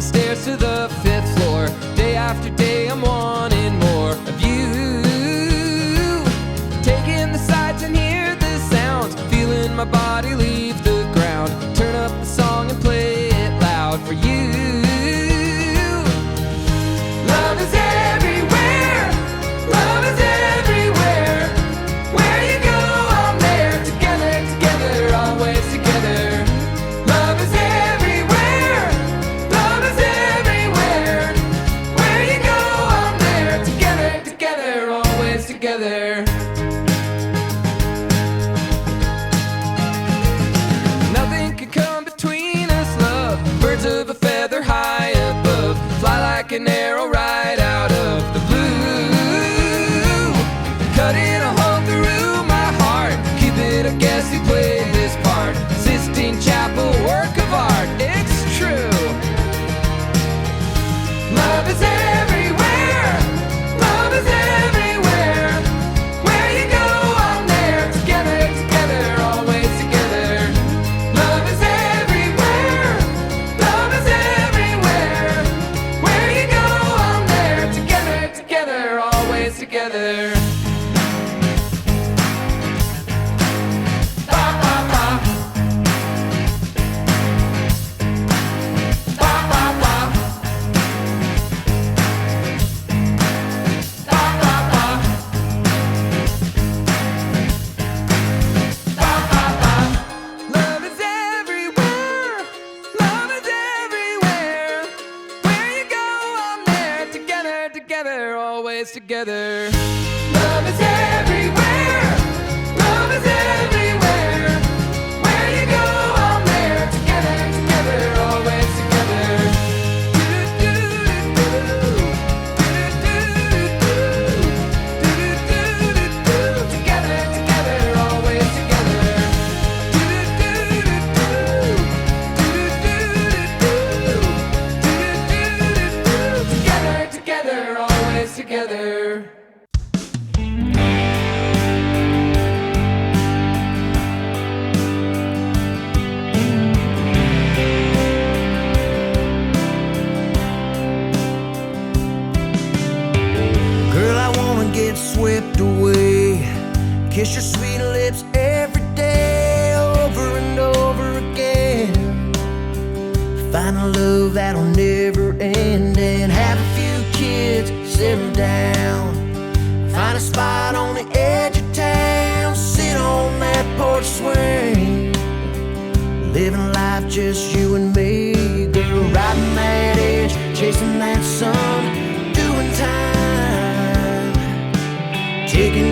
the stairs to the 5th floor. Day after day I'm wanting more of you. Taking the sights and hear the sounds, feeling my body leave the ground. Turn up the song and play it loud for you. Love is everywhere, love is everywhere. Where you go, I'm there. Together, together, always together. Love is everywhere, love is everywhere. Where you go, I'm there. Together, together, always together. Nothing can come between us, love. Birds of a feather high above, fly like an arrow right out of the blue. Cutting a hole through my heart, Cupid, I guess he played this part. Sistine Chapel, work of art, it's true. Love is everywhere, love is everywhere. Where you go, I'm there. Together, together, always together. Love is everywhere, love is everywhere. Where you go, I'm there. Together, together, always together. Ba, ba, ba. Ba, ba, ba. Ba, ba, ba. Ba, ba, ba. Love is everywhere, love is everywhere. Where you go, I'm there. Together, together, always together. Love is everywhere, love is everywhere. Where you go, I'm there. Together, together, always together. Together, together, always together. Together, together, always together. Girl, I wanna get swept away, kiss your sweet lips every day, over and over again. Find a love that'll never end, and have a few kids, settle down. Find a spot on the edge of town, sit on that porch swing, living life just you and me. Girl, riding that edge, chasing that sun, doing time, taking